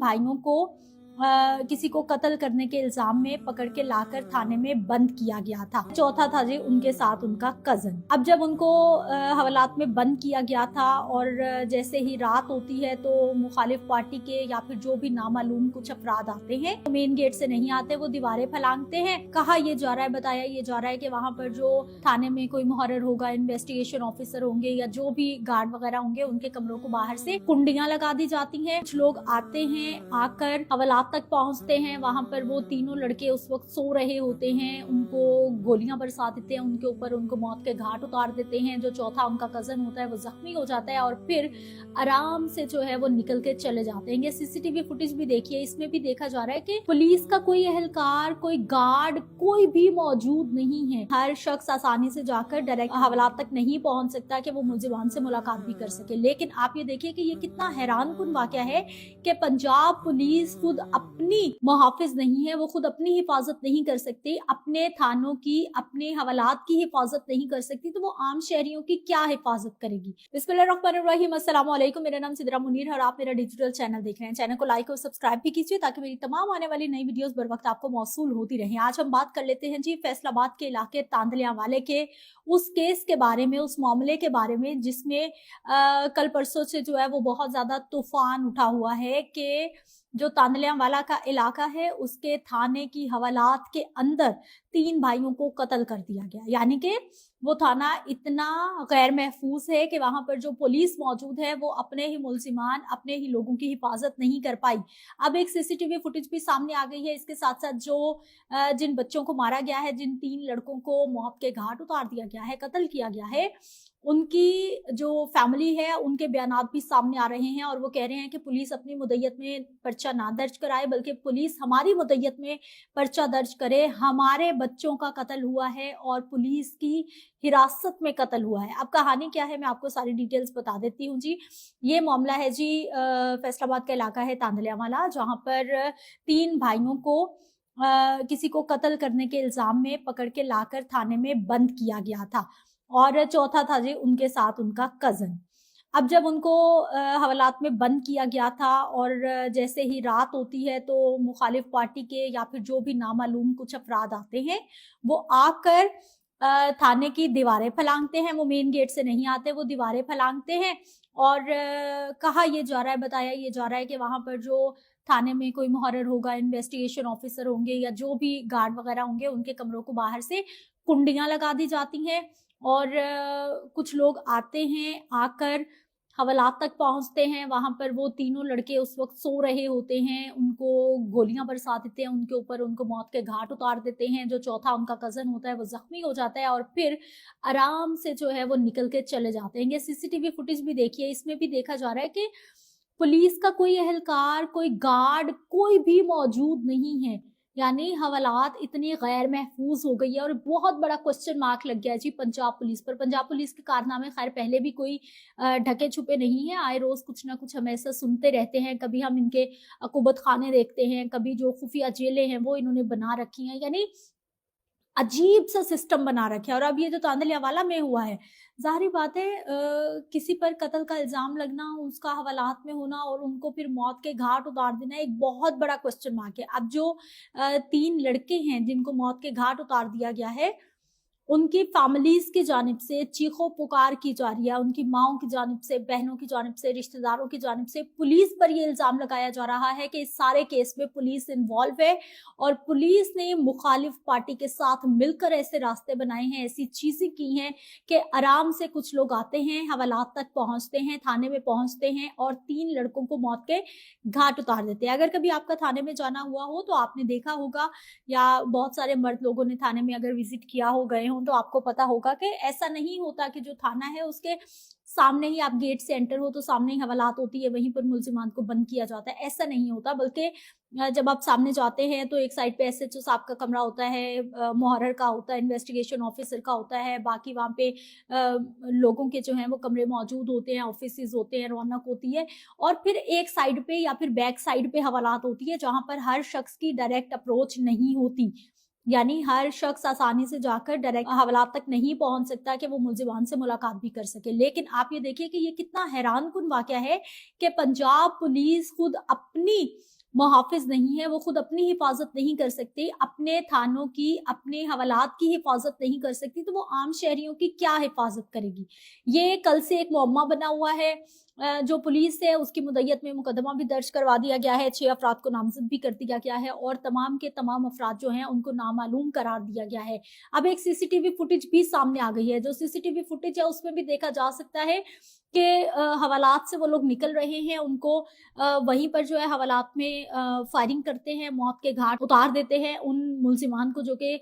भाइयों को किसी को कत्ल करने के इल्जाम में पकड़ के लाकर थाने में बंद किया गया था। चौथा था जी उनके साथ उनका कजन। अब जब उनको हवालात में बंद किया गया था और जैसे ही रात होती है तो मुखालिफ पार्टी के या फिर जो भी नामालूम कुछ अफराद आते हैं, तो मेन गेट से नहीं आते, वो दीवारें फैलांगते हैं। कहा ये जा रहा है, बताया ये जा रहा है कि वहां पर जो थाने में कोई मुहर्रिर होगा, इन्वेस्टिगेशन ऑफिसर होंगे या जो भी गार्ड वगैरह होंगे, उनके कमरों को बाहर से कुंडियां लगा दी जाती हैं। कुछ लोग आते हैं, आकर हवालात तक पहुंचते हैं। वहां पर वो तीनों लड़के उस वक्त सो रहे होते हैं, उनको गोलियां बरसा देते हैं, उनके ऊपर उनको मौत के घाट उतार देते हैं। जो चौथा उनका कजन होता है वो जख्मी हो जाता है और फिर आराम से जो है वो निकल के चले जाते हैं। ये सीसीटीवी फुटेज भी देखिए, इसमें भी देखा जा रहा है कि पुलिस का कोई एहलकार, कोई गार्ड, कोई भी मौजूद नहीं है। हर शख्स आसानी से जाकर डायरेक्ट हवालात तक नहीं पहुंच सकता कि वो मुलजिमान से मुलाकात भी कर सके। लेकिन आप ये देखिए कि ये कितना हैरानकुन वाकया है कि पंजाब पुलिस खुद अपनी मुहाफिज नहीं है, वो खुद अपनी हिफाजत नहीं कर सकती, अपने थानों की, अपने हवालात की हिफाजत नहीं कर सकती, तो वो आम शहरियों की क्या हिफाजत करेगी। बिस्मिल्लाहिर्रहमानिर्रहीम, अस्सलाम वालेकुम। मेरा नाम सिद्रा मुनीर है और आप मेरा डिजिटल चैनल देख रहे हैं। चैनल को लाइक और सब्सक्राइब भी कीजिए ताकि मेरी तमाम आने वाली नई वीडियोस बर वक्त आपको मौसूल होती रहे। आज हम बात कर लेते हैं जी फैसलाबाद के इलाके तांदलियांवाले के उस केस के बारे में, उस मामले के बारे में जिसमें कल परसों से जो है वो बहुत ज्यादा तूफान उठा हुआ है कि जो तांदलियांवाला का इलाका है उसके थाने की हवालात के अंदर 3 भाइयों को कत्ल कर दिया गया। यानी कि वो थाना इतना गैर महफूज है कि वहां पर जो पुलिस मौजूद है वो अपने ही मुल्जिमान, अपने ही लोगों की हिफाजत नहीं कर पाई। अब एक सीसीटीवी फुटेज भी सामने आ गई है। इसके साथ साथ जो जिन बच्चों को मारा गया है, जिन 3 लड़कों को मौत के घाट उतार दिया गया है, कत्ल किया गया है, उनकी जो फैमिली है उनके बयानात भी सामने आ रहे हैं और वो कह रहे हैं कि पुलिस अपनी मुद्दत में पर्चा ना दर्ज कराए, बल्कि पुलिस हमारी मुद्दत में पर्चा दर्ज करे। हमारे बच्चों का कत्ल हुआ है और पुलिस की हिरासत में कत्ल हुआ है। अब कहानी क्या है मैं आपको सारी डिटेल्स बता देती हूँ जी। ये मामला है जी फैसलाबाद का इलाका है तांदलियांवाला, जहाँ पर 3 भाइयों को किसी को कत्ल करने के इल्जाम में पकड़ के लाकर थाने में बंद किया गया था और चौथा था जी उनके साथ उनका कजन। अब जब उनको हवालात में बंद किया गया था और जैसे ही रात होती है तो मुखालिफ पार्टी के या फिर जो भी नामालूम कुछ अफराद आते हैं, वो आकर थाने की दीवारें फैलांगते हैं। वो मेन गेट से नहीं आते, वो दीवारें फैलांगते हैं और कहा ये जा रहा है, बताया ये जा रहा है कि वहां पर जो थाने में कोई मुहर्रिर होगा, इन्वेस्टिगेशन ऑफिसर होंगे या जो भी गार्ड वगैरह होंगे, उनके कमरों को बाहर से कुंडियां लगा दी जाती हैं और कुछ लोग आते हैं, आकर हवालात तक पहुंचते हैं। वहां पर वो तीनों लड़के उस वक्त सो रहे होते हैं, उनको गोलियां बरसा देते हैं, उनके ऊपर उनको मौत के घाट उतार देते हैं। जो चौथा उनका कजन होता है वो जख्मी हो जाता है और फिर आराम से जो है वो निकल के चले जाते हैं। ये सीसीटीवी फुटेज भी देखिए, इसमें भी देखा जा रहा है कि पुलिस का कोई एहलकार, कोई गार्ड, कोई भी मौजूद नहीं है। यानी हवालात इतनी गैर महफूज हो गई है और बहुत बड़ा क्वेश्चन मार्क लग गया जी पंजाब पुलिस पर। पंजाब पुलिस के कारनामे खैर पहले भी कोई ढके छुपे नहीं है, आए रोज कुछ ना कुछ हम ऐसा सुनते रहते हैं। कभी हम इनके अकूबत खाने देखते हैं, कभी जो खुफिया जेलें हैं वो इन्होंने बना रखी हैं, यानी अजीब सा सिस्टम बना रखे है। और अब ये जो तांदलियांवाला में हुआ है, जाहिर बात है किसी पर कत्ल का इल्जाम लगना, उसका हवालात में होना और उनको फिर मौत के घाट उतार देना एक बहुत बड़ा क्वेश्चन मार्क है। अब जो 3 लड़के हैं जिनको मौत के घाट उतार दिया गया है, उनकी फैमिलीज की जानिब से चीखों पुकार की जा रही है, उनकी माओं की जानिब से, बहनों की जानिब से, रिश्तेदारों की जानिब से पुलिस पर यह इल्जाम लगाया जा रहा है कि इस सारे केस में पुलिस इन्वॉल्व है और पुलिस ने मुखालिफ पार्टी के साथ मिलकर ऐसे रास्ते बनाए हैं, ऐसी चीजें की हैं कि आराम से कुछ लोग आते हैं, हवालात तक पहुंचते हैं, थाने में पहुंचते हैं और 3 लड़कों को मौत के घाट उतार देते हैं। अगर कभी आपका थाने में जाना हुआ हो तो आपने देखा होगा, या बहुत सारे मर्द लोगों ने थाने में अगर विजिट किया हो, गए हो, तो आपको पता होगा कि ऐसा नहीं होता कि जो थाना है उसके सामने ही आप गेट से एंटर हो तो सामने ही हवालात होती है, वहीं पर मुल्जिमान को बंद किया जाता है। ऐसा नहीं होता, बल्कि जब आप सामने जाते हैं तो एक साइड पे एसएचओ साहब का कमरा होता है, मुहर्रिर का होता है, इन्वेस्टिगेशन ऑफिसर का होता है, बाकी वहाँ पे लोगों के जो हैं वो कमरे मौजूद होते हैं, ऑफिसेज होते हैं, रौनक होती है। और फिर एक साइड पे या फिर बैक साइड पे हवालात होती है जहाँ पर हर शख्स की डायरेक्ट अप्रोच नहीं होती, यानी हर शख्स आसानी से जाकर डायरेक्ट हवालात तक नहीं पहुंच सकता कि वो मुलजिमान से मुलाकात भी कर सके। लेकिन आप ये देखिए कि ये कितना हैरानकुन वाकया है कि पंजाब पुलिस खुद अपनी मुहाफिज नहीं है, वो खुद अपनी हिफाजत नहीं कर सकती, अपने थानों की, अपने हवालात की हिफाजत नहीं कर सकती, तो वो आम शहरियों की क्या हिफाजत करेगी? ये कल से एक मुअम्मा बना हुआ है। जो पुलिस है उसकी मुद्दत में मुकदमा भी दर्ज करवा दिया गया है, 6 अफराद को नामजद भी कर दिया गया है और तमाम के तमाम अफराद जो हैं उनको नामालूम करार दिया गया है। अब एक सीसीटीवी फुटेज भी सामने आ गई है, जो सीसीटीवी फुटेज है उसमें भी देखा जा सकता है कि हवालात से वो लोग निकल रहे हैं, उनको वहीं पर जो है हवालात में फायरिंग करते हैं, मौत के घाट उतार देते हैं उन मुल्जिमान को जो कि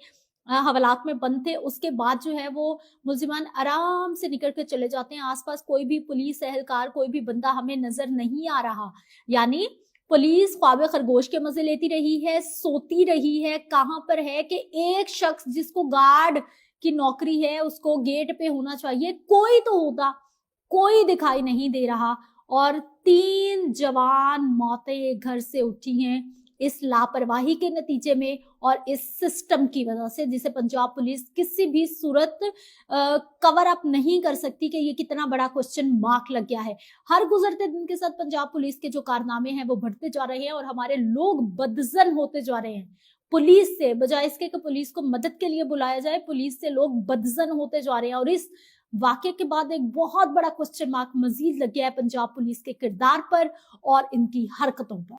हवालात में बंद थे। उसके बाद जो है वो मुल्जिमान आराम से निकल के चले जाते हैं। आसपास कोई भी पुलिस एहलकार, कोई भी बंदा हमें नजर नहीं आ रहा। यानी पुलिस ख्वाबे खरगोश के मजे लेती रही है, सोती रही है। कहां पर है कि एक शख्स जिसको गार्ड की नौकरी है उसको गेट पे होना चाहिए, कोई तो होता, कोई दिखाई नहीं दे रहा। और 3 जवान मौतें घर से उठी हैं इस लापरवाही के नतीजे में और इस सिस्टम की वजह से, जिसे पंजाब पुलिस किसी भी सूरत कवर अप नहीं कर सकती कि ये कितना बड़ा क्वेश्चन मार्क लग गया है। हर गुजरते दिन के साथ पंजाब पुलिस के जो कारनामे हैं वो बढ़ते जा रहे हैं और हमारे लोग बदजन होते जा रहे हैं। पुलिस से बजाय इसके कि पुलिस को मदद के लिए बुलाया जाए, पुलिस से लोग बदजन होते जा रहे हैं और इस वाकये के बाद एक बहुत बड़ा क्वेश्चन मार्क मजीद लग गया है पंजाब पुलिस के किरदार पर और इनकी हरकतों पर।